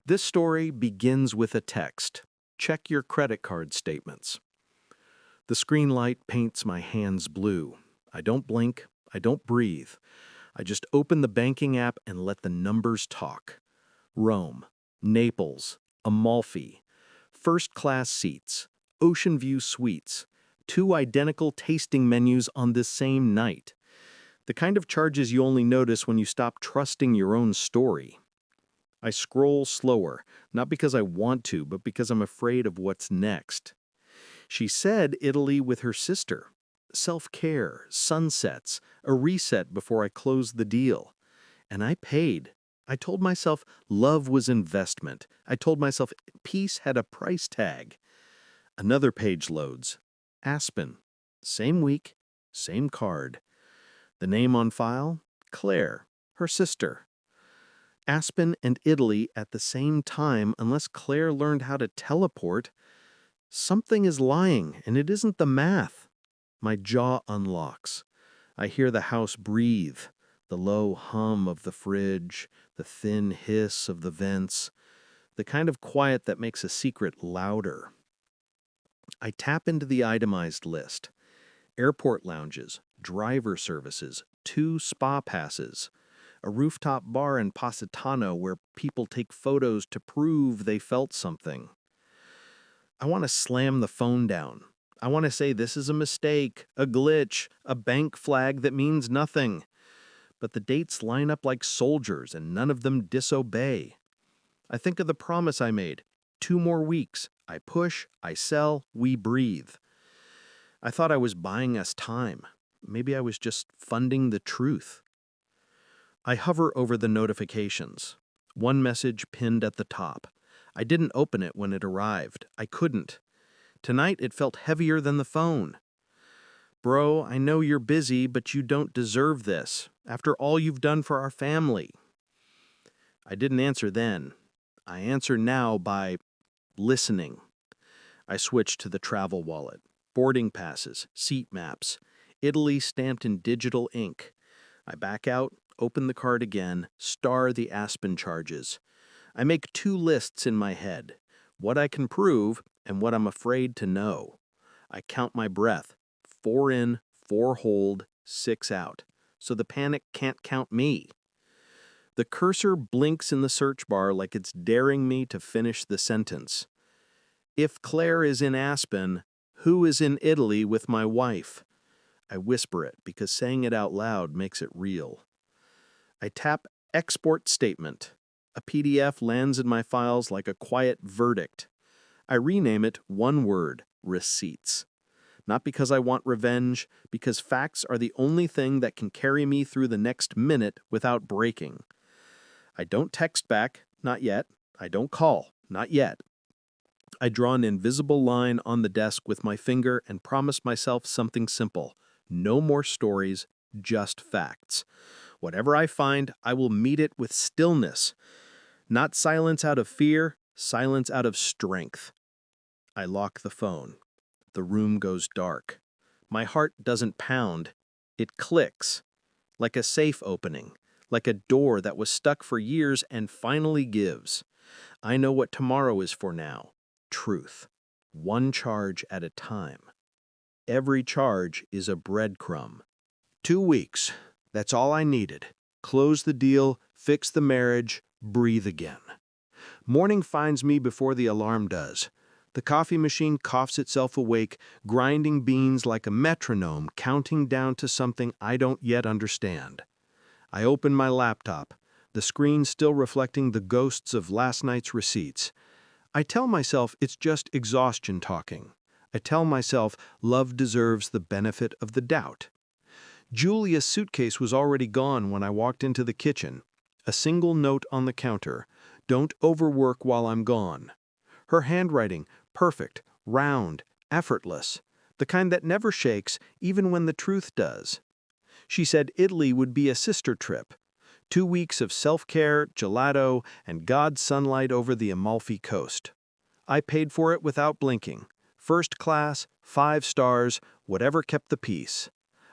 This story begins with a text. Check your credit card statements. The screen light paints my hands blue. I don't blink. I don't breathe. I just open the banking app and let the numbers talk. Rome, Naples, Amalfi, first-class seats, ocean view suites, two identical tasting menus on this same night. The kind of charges you only notice when you stop trusting your own story. I scroll slower, not because I want to, but because I'm afraid of what's next. She said Italy with her sister. Self-care, sunsets, a reset before I closed the deal. And I paid. I told myself love was investment. I told myself peace had a price tag. Another page loads. Aspen. Same week, same card. The name on file? Claire, her sister. Aspen and Italy at the same time unless Claire learned how to teleport. Something is lying, and it isn't the math. My jaw unlocks. I hear the house breathe, the low hum of the fridge, the thin hiss of the vents, the kind of quiet that makes a secret louder. I tap into the itemized list. Airport lounges, driver services, 2 spa passes, a rooftop bar in Positano where people take photos to prove they felt something. I want to slam the phone down. I want to say this is a mistake, a glitch, a bank flag that means nothing. But the dates line up like soldiers and none of them disobey. I think of the promise I made. 2 more weeks. I push, I sell, we breathe. I thought I was buying us time. Maybe I was just funding the truth. I hover over the notifications. One message pinned at the top. I didn't open it when it arrived. I couldn't. Tonight it felt heavier than the phone. Bro, I know you're busy, but you don't deserve this. After all you've done for our family. I didn't answer then. I answer now by listening. I switch to the travel wallet. Boarding passes, seat maps. Italy stamped in digital ink. I back out, open the card again, star the Aspen charges. I make 2 lists in my head, what I can prove and what I'm afraid to know. I count my breath, 4 in, 4 hold, 6 out, so the panic can't count me. The cursor blinks in the search bar like it's daring me to finish the sentence. If Claire is in Aspen, who is in Italy with my wife? I whisper it because saying it out loud makes it real. I tap Export Statement. A PDF lands in my files like a quiet verdict. I rename it one word, receipts. Not because I want revenge, because facts are the only thing that can carry me through the next minute without breaking. I don't text back, not yet. I don't call, not yet. I draw an invisible line on the desk with my finger and promise myself something simple. No more stories, just facts. Whatever I find, I will meet it with stillness. Not silence out of fear, silence out of strength. I lock the phone. The room goes dark. My heart doesn't pound. It clicks. Like a safe opening. Like a door that was stuck for years and finally gives. I know what tomorrow is for now. Truth. 1 charge at a time. Every charge is a breadcrumb. 2 weeks. That's all I needed. Close the deal, fix the marriage, breathe again. Morning finds me before the alarm does. The coffee machine coughs itself awake, grinding beans like a metronome, counting down to something I don't yet understand. I open my laptop, the screen still reflecting the ghosts of last night's receipts. I tell myself it's just exhaustion talking. I tell myself love deserves the benefit of the doubt. Julia's suitcase was already gone when I walked into the kitchen. A single note on the counter, "Don't overwork while I'm gone." Her handwriting, perfect, round, effortless, the kind that never shakes even when the truth does. She said Italy would be a sister trip. 2 weeks of self-care, gelato, and God's sunlight over the Amalfi Coast. I paid for it without blinking. First class, 5 stars, whatever kept the peace.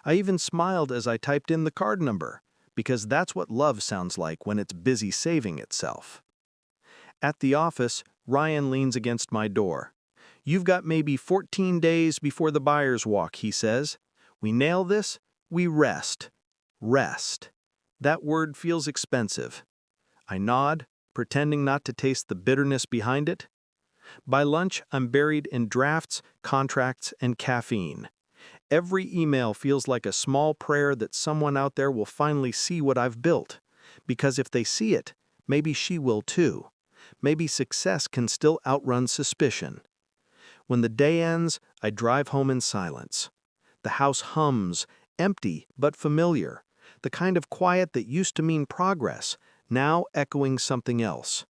I even smiled as I typed in the card number, because that's what love sounds like when it's busy saving itself. At the office, Ryan leans against my door. "You've got maybe 14 days before the buyer's walk," he says. "We nail this, we rest." Rest. That word feels expensive. I nod, pretending not to taste the bitterness behind it. By lunch, I'm buried in drafts, contracts, and caffeine. Every email feels like a small prayer that someone out there will finally see what I've built. Because if they see it, maybe she will too. Maybe success can still outrun suspicion. When the day ends, I drive home in silence. The house hums, empty but familiar. The kind of quiet that used to mean progress, now echoing something else.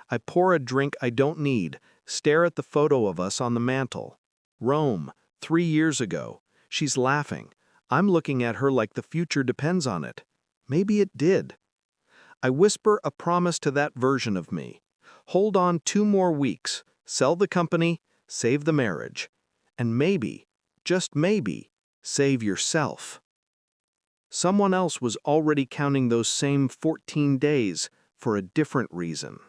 I pour a drink I don't need, stare at the photo of us on the mantel. Rome, 3 years ago. She's laughing. I'm looking at her like the future depends on it. Maybe it did. I whisper a promise to that version of me. Hold on 2 more weeks, sell the company, save the marriage. And maybe, just maybe, save yourself. Someone else was already counting those same 14 days for a different reason.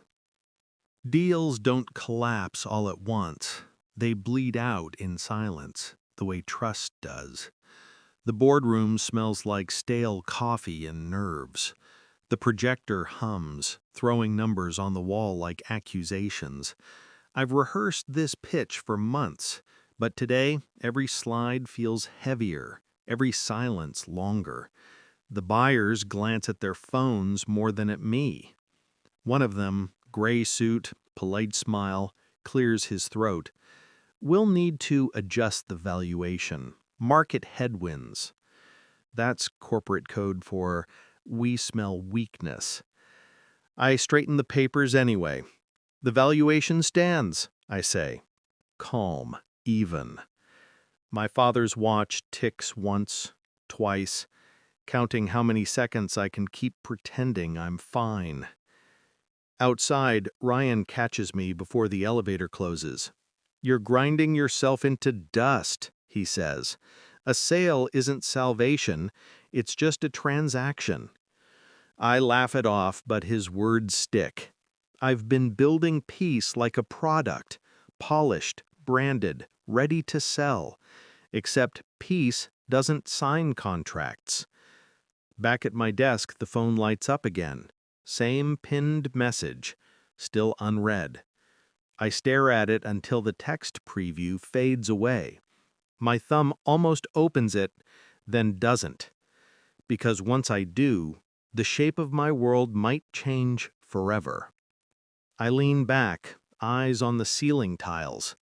Deals don't collapse all at once. They bleed out in silence, the way trust does. The boardroom smells like stale coffee and nerves. The projector hums, throwing numbers on the wall like accusations. I've rehearsed this pitch for months, but today every slide feels heavier, every silence longer. The buyers glance at their phones more than at me. One of them, gray suit, polite smile, clears his throat. "We'll need to adjust the valuation. Market headwinds." That's corporate code for "we smell weakness." I straighten the papers anyway. "The valuation stands," I say. Calm, even. My father's watch ticks once, twice, counting how many seconds I can keep pretending I'm fine. Outside, Ryan catches me before the elevator closes. "You're grinding yourself into dust," he says. "A sale isn't salvation, it's just a transaction." I laugh it off, but his words stick. I've been building peace like a product, polished, branded, ready to sell. Except peace doesn't sign contracts. Back at my desk, the phone lights up again. Same pinned message, still unread. I stare at it until the text preview fades away. My thumb almost opens it, then doesn't. Because once I do, the shape of my world might change forever. I lean back, eyes on the ceiling tiles.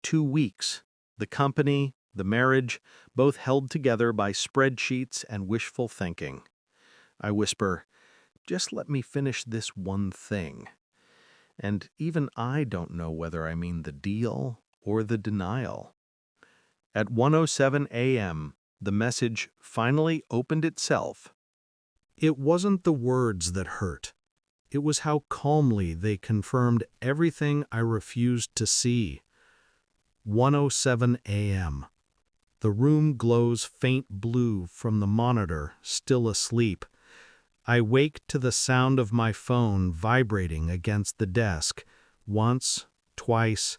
2 weeks. The company, the marriage, both held together by spreadsheets and wishful thinking. I whisper, "Just let me finish this one thing." And even I don't know whether I mean the deal or the denial. At 1:07 a.m., the message finally opened itself. It wasn't the words that hurt. It was how calmly they confirmed everything I refused to see. 1:07 a.m. The room glows faint blue from the monitor, still asleep. I wake to the sound of my phone vibrating against the desk. Once, twice,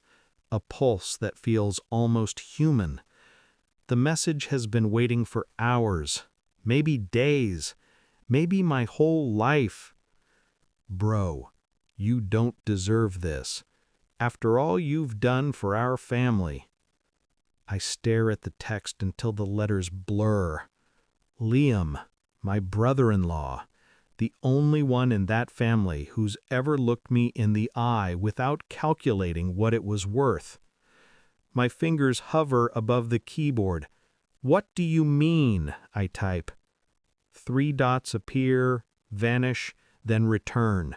a pulse that feels almost human. The message has been waiting for hours, maybe days, maybe my whole life. "Bro, you don't deserve this. After all you've done for our family." I stare at the text until the letters blur. Liam, my brother-in-law, the only one in that family who's ever looked me in the eye without calculating what it was worth. My fingers hover above the keyboard. "What do you mean?" I type. 3 dots appear, vanish, then return.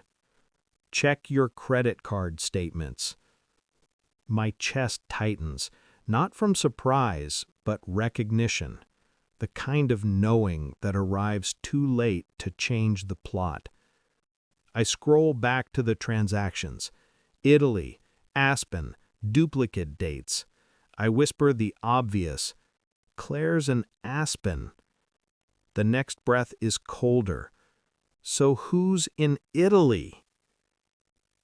"Check your credit card statements." My chest tightens, not from surprise, but recognition. The kind of knowing that arrives too late to change the plot. I scroll back to the transactions. Italy, Aspen, duplicate dates. I whisper the obvious. "Claire's an Aspen." The next breath is colder. "So who's in Italy?"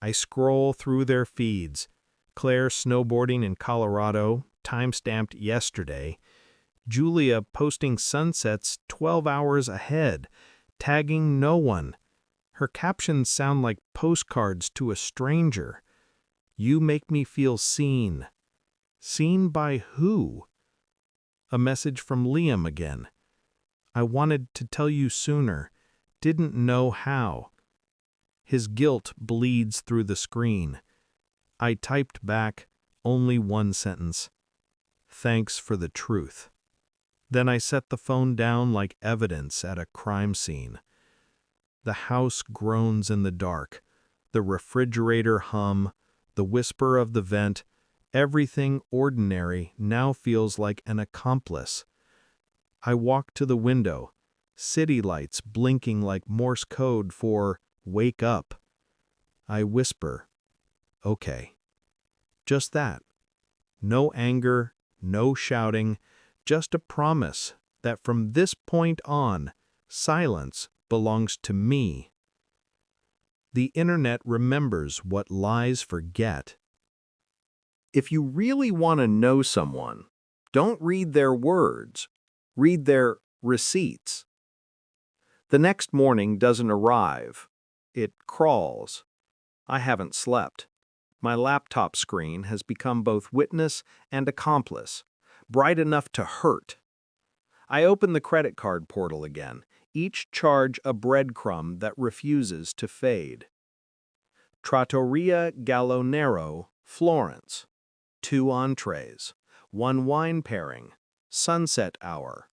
I scroll through their feeds. Claire snowboarding in Colorado, time-stamped yesterday. Julia posting sunsets 12 hours ahead, tagging no one. Her captions sound like postcards to a stranger. You make me feel seen. Seen by who? A message from Liam again. I wanted to tell you sooner. Didn't know how. His guilt bleeds through the screen. I typed back only one sentence. Thanks for the truth. Then I set the phone down like evidence at a crime scene. The house groans in the dark. The refrigerator hum. The whisper of the vent. Everything ordinary now feels like an accomplice. I walk to the window. City lights blinking like Morse code for wake up. I whisper, okay. Just that. No anger, no shouting, just a promise that from this point on, silence belongs to me. The internet remembers what lies forget. If you really want to know someone, don't read their words. Read their receipts. The next morning doesn't arrive. It crawls. I haven't slept. My laptop screen has become both witness and accomplice, bright enough to hurt. I open the credit card portal again, each charge a breadcrumb that refuses to fade. Trattoria Gallo Nero, Florence. 2 entrees, 1 wine pairing, sunset hour.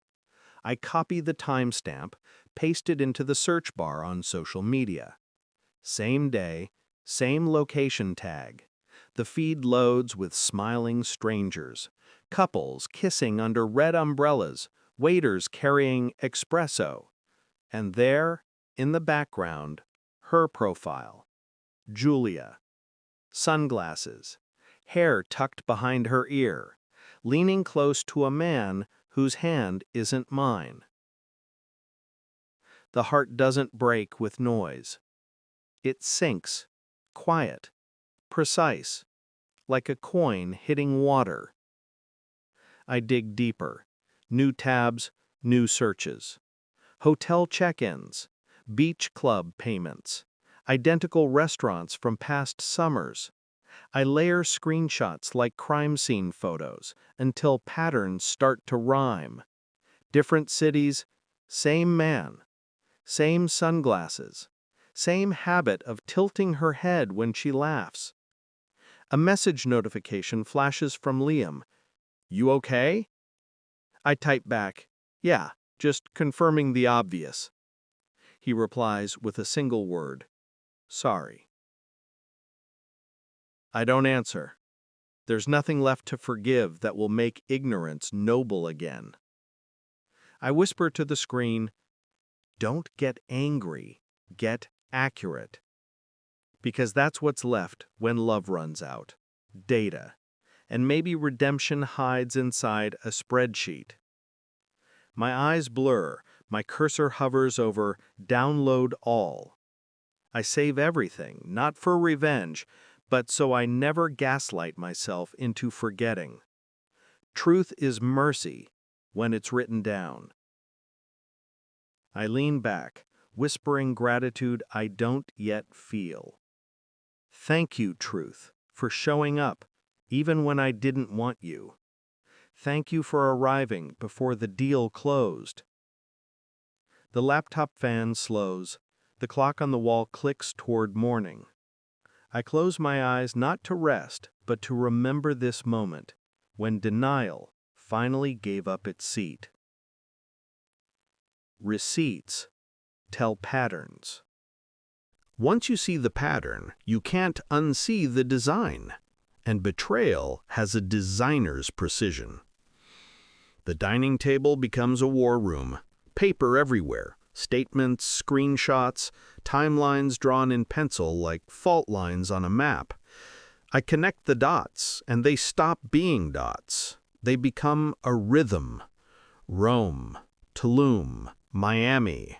I copy the timestamp, paste it into the search bar on social media. Same day, same location tag. The feed loads with smiling strangers, couples kissing under red umbrellas, waiters carrying espresso. And there, in the background, her profile. Julia. Sunglasses. Hair tucked behind her ear. Leaning close to a man whose hand isn't mine. The heart doesn't break with noise. It sinks, quiet, precise, like a coin hitting water. I dig deeper. New tabs, new searches. Hotel check-ins, beach club payments, identical restaurants from past summers. I layer screenshots like crime scene photos until patterns start to rhyme. Different cities, same man, same sunglasses, same habit of tilting her head when she laughs. A message notification flashes from Liam. You okay? I type back, yeah, just confirming the obvious. He replies with a single word, sorry. I don't answer. There's nothing left to forgive that will make ignorance noble again. I whisper to the screen, don't get angry, get accurate. Because that's what's left when love runs out. Data. And maybe redemption hides inside a spreadsheet. My eyes blur, my cursor hovers over download all. I save everything, not for revenge, but so I never gaslight myself into forgetting. Truth is mercy when it's written down. I lean back, whispering gratitude I don't yet feel. Thank you, truth, for showing up, even when I didn't want you. Thank you for arriving before the deal closed. The laptop fan slows. The clock on the wall clicks toward morning. I close my eyes not to rest, but to remember this moment, when denial finally gave up its seat. Receipts tell patterns. Once you see the pattern, you can't unsee the design, and betrayal has a designer's precision. The dining table becomes a war room, paper everywhere, statements, screenshots, timelines drawn in pencil like fault lines on a map. I connect the dots, and they stop being dots. They become a rhythm. Rome, Tulum, Miami.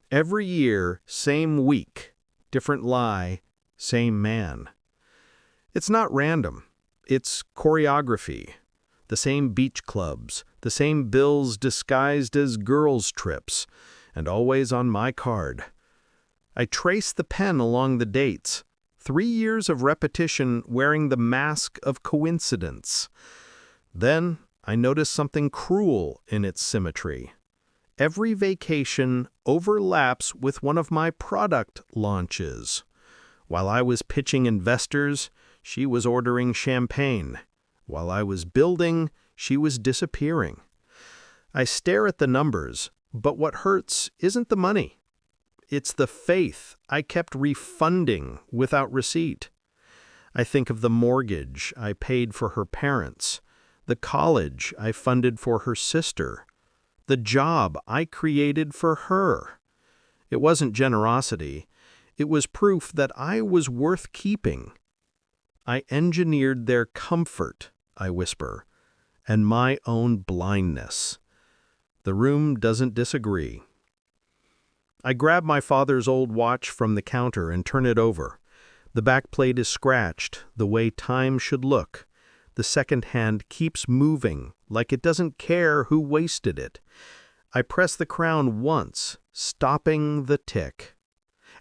Every year, same week, different lie, Same man. It's not random. It's choreography. The same beach clubs, the same bills disguised as girls' trips, and always on my card. I trace the pen along the dates. 3 years of repetition wearing the mask of coincidence. Then I notice something cruel in its symmetry. Every vacation overlaps with one of my product launches. While I was pitching investors, she was ordering champagne. While I was building, she was disappearing. I stare at the numbers, but what hurts isn't the money. It's the faith I kept refunding without receipt. I think of the mortgage I paid for her parents, the college I funded for her sister, the job I created for her. It wasn't generosity. It was proof that I was worth keeping. I engineered their comfort, I whisper, and my own blindness. The room doesn't disagree. I grab my father's old watch from the counter and turn it over. The back plate is scratched, the way time should look. The second hand keeps moving, like it doesn't care who wasted it. I press the crown once, stopping the tick,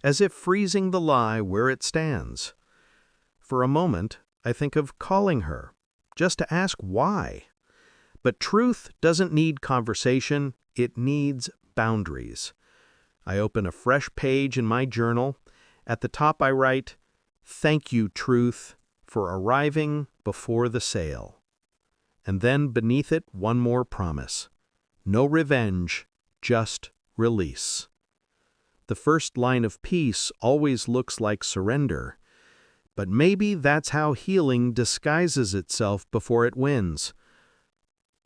as if freezing the lie where it stands. For a moment, I think of calling her, just to ask why. But truth doesn't need conversation, it needs boundaries. I open a fresh page in my journal. At the top I write, "Thank you, truth, for arriving before the sale." And then beneath it, one more promise. No revenge, just release. The first line of peace always looks like surrender. But maybe that's how healing disguises itself before it wins.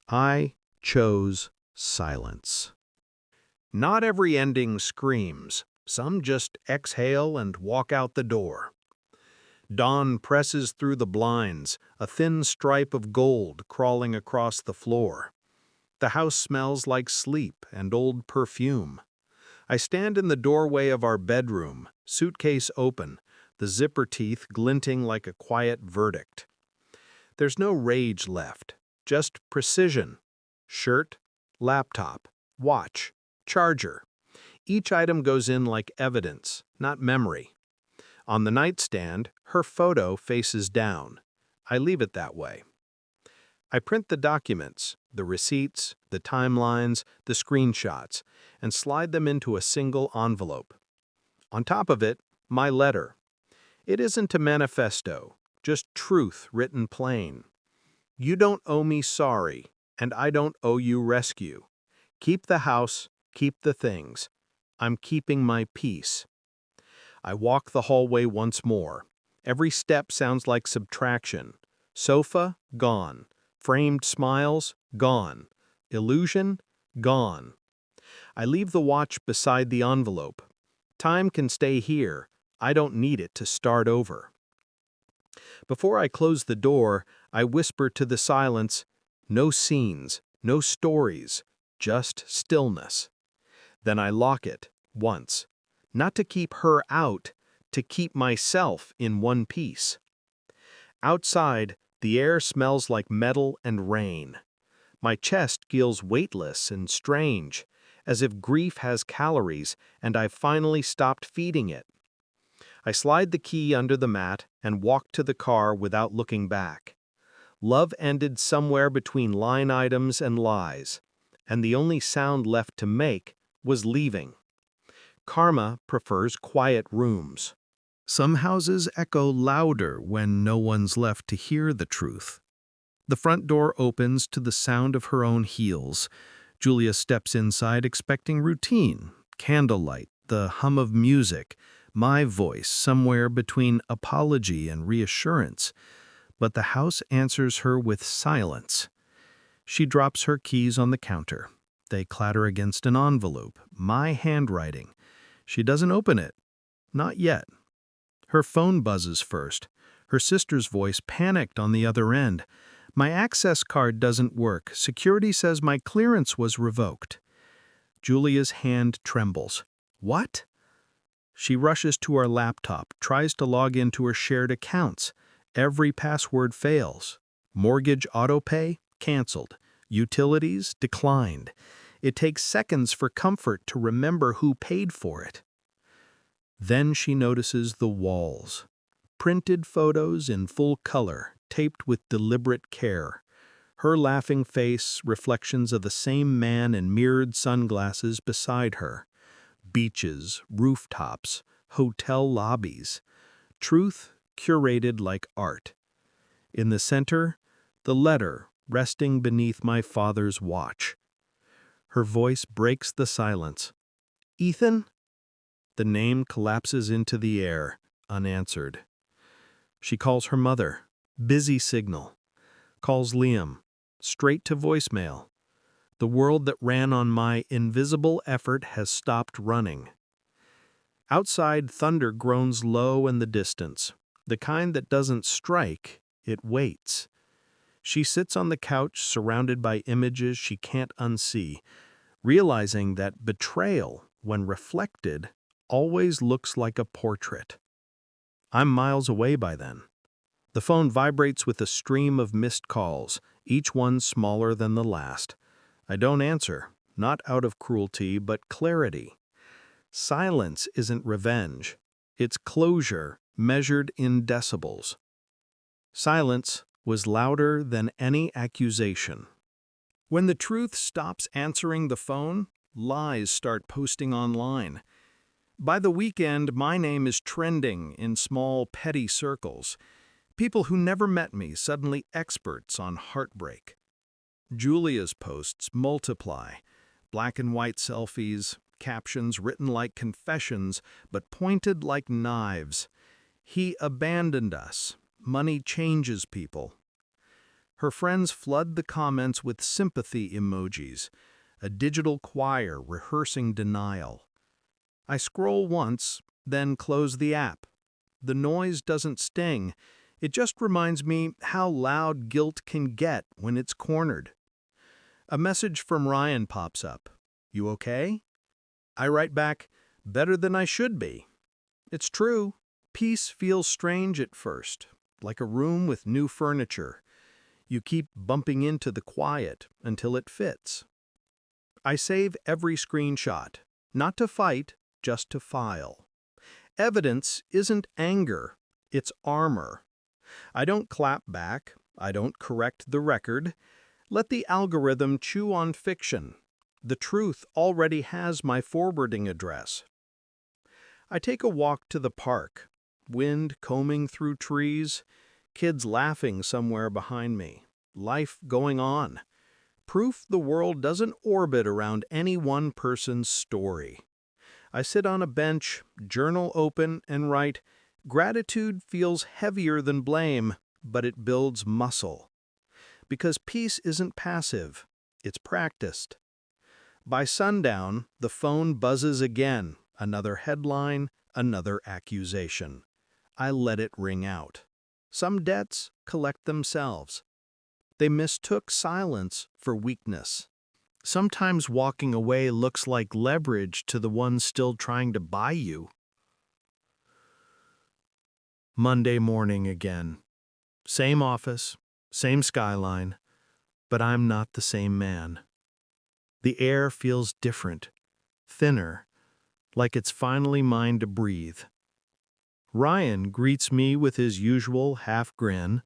I chose silence. Not every ending screams. Some just exhale and walk out the door. Dawn presses through the blinds, a thin stripe of gold crawling across the floor. The house smells like sleep and old perfume. I stand in the doorway of our bedroom, suitcase open, the zipper teeth glinting like a quiet verdict. There's no rage left, just precision. Shirt, laptop, watch, charger. Each item goes in like evidence, not memory. On the nightstand, her photo faces down. I leave it that way. I print the documents, the receipts, the timelines, the screenshots, and slide them into a single envelope. On top of it, my letter. It isn't a manifesto, just truth written plain. You don't owe me sorry, and I don't owe you rescue. Keep the house, keep the things. I'm keeping my peace. I walk the hallway once more. Every step sounds like subtraction. Sofa, gone. Framed smiles, gone. Illusion, gone. I leave the watch beside the envelope. Time can stay here. I don't need it to start over. Before I close the door, I whisper to the silence, no scenes, no stories, just stillness. Then I lock it, once. Not to keep her out, to keep myself in one piece. Outside, the air smells like metal and rain. My chest feels weightless and strange, as if grief has calories and I've finally stopped feeding it. I slide the key under the mat and walk to the car without looking back. Love ended somewhere between line items and lies, and the only sound left to make was leaving. Karma prefers quiet rooms. Some houses echo louder when no one's left to hear the truth. The front door opens to the sound of her own heels. Julia steps inside expecting routine, candlelight, the hum of music, my voice somewhere between apology and reassurance. But the house answers her with silence. She drops her keys on the counter. They clatter against an envelope, my handwriting. She doesn't open it. Not yet. Her phone buzzes first. Her sister's voice panicked on the other end. My access card doesn't work. Security says my clearance was revoked. Julia's hand trembles. What? She rushes to our laptop, tries to log into her shared accounts. Every password fails. Mortgage autopay? Canceled. Utilities? Declined. It takes seconds for comfort to remember who paid for it. Then she notices the walls. Printed photos in full color, taped with deliberate care. Her laughing face, reflections of the same man in mirrored sunglasses beside her. Beaches, rooftops, hotel lobbies. Truth curated like art. In the center, the letter resting beneath my father's watch. Her voice breaks the silence. "Ethan?" The name collapses into the air, unanswered. She calls her mother. Busy signal. Calls Liam. Straight to voicemail. The world that ran on my invisible effort has stopped running. Outside, thunder groans low in the distance. The kind that doesn't strike, it waits. She sits on the couch surrounded by images she can't unsee, realizing that betrayal, when reflected, always looks like a portrait. I'm miles away by then. The phone vibrates with a stream of missed calls, each one smaller than the last. I don't answer, not out of cruelty, but clarity. Silence isn't revenge. It's closure measured in decibels. Silence was louder than any accusation. When the truth stops answering the phone, lies start posting online. By the weekend, my name is trending in small, petty circles. People who never met me suddenly experts on heartbreak. Julia's posts multiply. Black and white selfies, captions written like confessions, but pointed like knives. He abandoned us. Money changes people. Her friends flood the comments with sympathy emojis, a digital choir rehearsing denial. I scroll once, then close the app. The noise doesn't sting. It just reminds me how loud guilt can get when it's cornered. A message from Ryan pops up. "You okay?" I write back, "Better than I should be." It's true. Peace feels strange at first, like a room with new furniture. You keep bumping into the quiet until it fits. I save every screenshot, not to fight, just to file. Evidence isn't anger, it's armor. I don't clap back, I don't correct the record. Let the algorithm chew on fiction. The truth already has my forwarding address. I take a walk to the park, wind combing through trees, kids laughing somewhere behind me, life going on. Proof the world doesn't orbit around any one person's story. I sit on a bench, journal open, and write, "Gratitude feels heavier than blame, but it builds muscle." Because peace isn't passive, it's practiced. By sundown, the phone buzzes again, another headline, another accusation. I let it ring out. Some debts collect themselves. They mistook silence for weakness. Sometimes walking away looks like leverage to the ones still trying to buy you. Monday morning again. Same office, same skyline, but I'm not the same man. The air feels different, thinner, like it's finally mine to breathe. Ryan greets me with his usual half grin.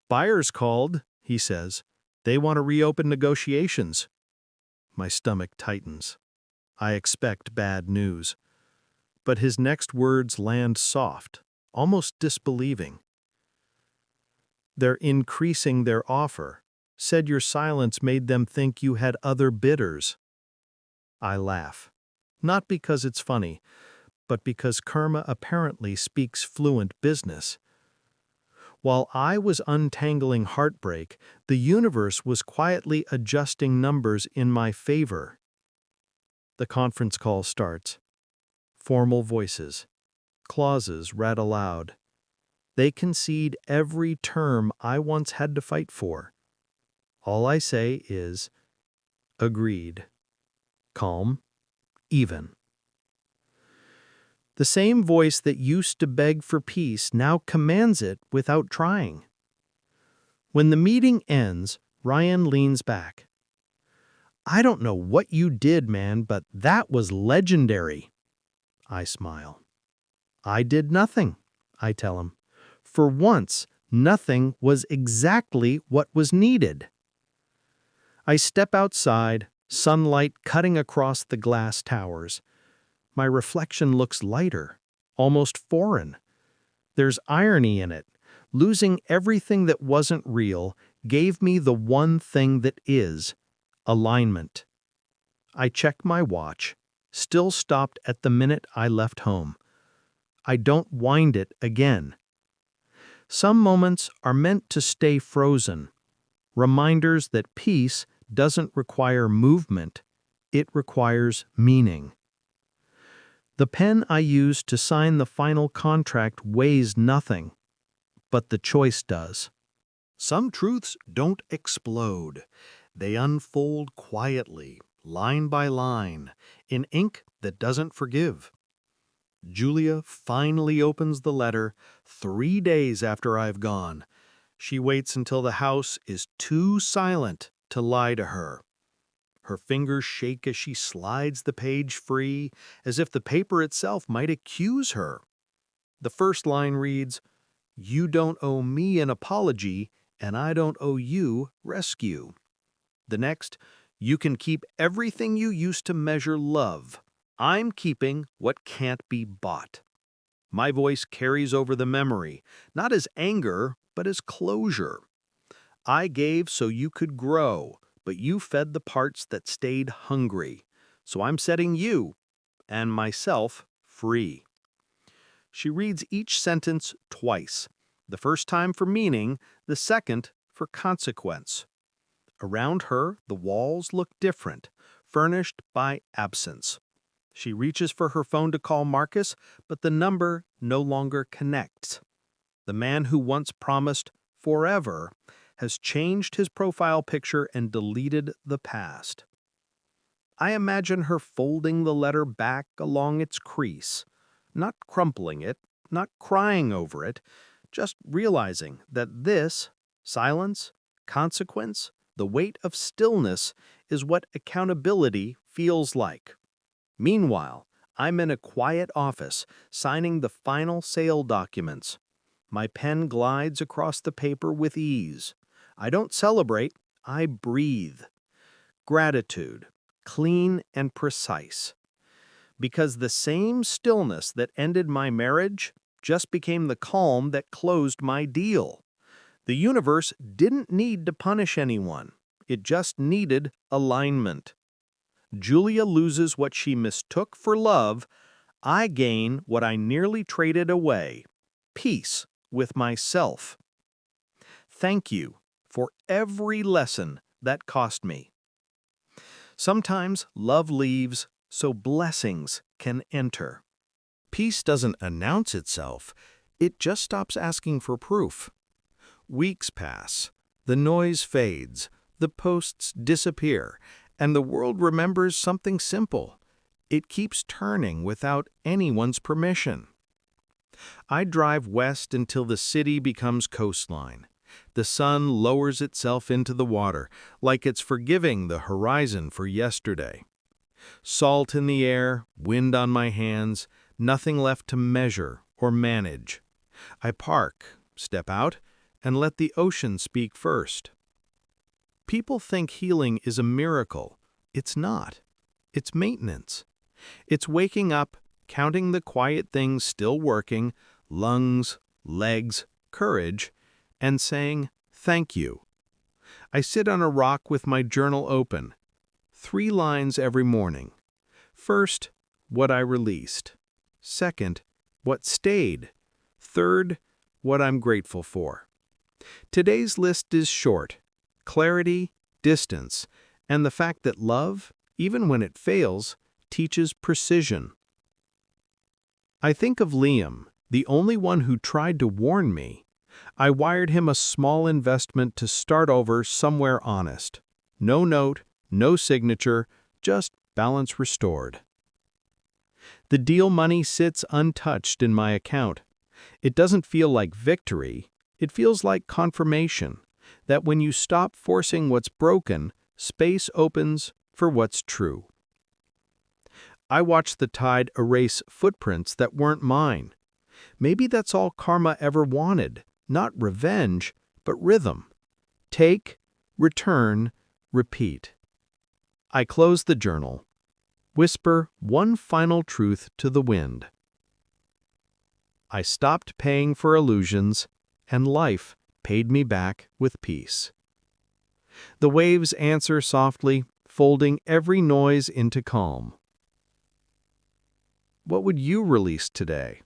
"Buyers called," he says. "They want to reopen negotiations." My stomach tightens. I expect bad news. But his next words land soft, almost disbelieving. "They're increasing their offer. Said your silence made them think you had other bidders." I laugh. Not because it's funny, but because karma apparently speaks fluent business. While I was untangling heartbreak, the universe was quietly adjusting numbers in my favor. The conference call starts. Formal voices. Clauses read aloud. They concede every term I once had to fight for. All I say is, agreed. Calm, even. The same voice that used to beg for peace now commands it without trying. When the meeting ends, Ryan leans back. "I don't know what you did, man, but that was legendary." I smile. "I did nothing," I tell him. "For once, nothing was exactly what was needed." I step outside, sunlight cutting across the glass towers. My reflection looks lighter, almost foreign. There's irony in it. Losing everything that wasn't real gave me the one thing that is: alignment. I check my watch, still stopped at the minute I left home. I don't wind it again. Some moments are meant to stay frozen, reminders that peace doesn't require movement, it requires meaning. The pen I used to sign the final contract weighs nothing, but the choice does. Some truths don't explode. They unfold quietly, line by line, in ink that doesn't forgive. Julia finally opens the letter 3 days after I've gone. She waits until the house is too silent to lie to her. Her fingers shake as she slides the page free, as if the paper itself might accuse her. The first line reads, "You don't owe me an apology, and I don't owe you rescue." The next, "You can keep everything you used to measure love. I'm keeping what can't be bought." My voice carries over the memory, not as anger, but as closure. I gave so you could grow, but you fed the parts that stayed hungry. So I'm setting you and myself free. She reads each sentence twice, the first time for meaning, the second for consequence. Around her, the walls look different, furnished by absence. She reaches for her phone to call Marcus, but the number no longer connects. The man who once promised forever has changed his profile picture and deleted the past. I imagine her folding the letter back along its crease, not crumpling it, not crying over it, just realizing that this, silence, consequence, the weight of stillness, is what accountability feels like. Meanwhile, I'm in a quiet office, signing the final sale documents. My pen glides across the paper with ease. I don't celebrate, I breathe. Gratitude, clean and precise. Because the same stillness that ended my marriage just became the calm that closed my deal. The universe didn't need to punish anyone. It just needed alignment. Julia loses what she mistook for love. I gain what I nearly traded away: peace with myself. Thank you for every lesson that cost me. Sometimes love leaves so blessings can enter. Peace doesn't announce itself, it just stops asking for proof. Weeks pass, the noise fades, the posts disappear, and the world remembers something simple. It keeps turning without anyone's permission. I drive west until the city becomes coastline. The sun lowers itself into the water, like it's forgiving the horizon for yesterday. Salt in the air, wind on my hands, nothing left to measure or manage. I park, step out, and let the ocean speak first. People think healing is a miracle. It's not. It's maintenance. It's waking up, counting the quiet things still working, lungs, legs, courage, and saying, thank you. I sit on a rock with my journal open. 3 lines every morning. First, what I released. Second, what stayed. Third, what I'm grateful for. Today's list is short: clarity, distance, and the fact that love, even when it fails, teaches precision. I think of Liam, the only one who tried to warn me. I wired him a small investment to start over somewhere honest. No note, no signature, just balance restored. The deal money sits untouched in my account. It doesn't feel like victory. It feels like confirmation that when you stop forcing what's broken, space opens for what's true. I watched the tide erase footprints that weren't mine. Maybe that's all karma ever wanted, not revenge, but rhythm. Take, return, repeat. I close the journal. Whisper one final truth to the wind. I stopped paying for illusions, and life paid me back with peace. The waves answer softly, folding every noise into calm. What would you release today?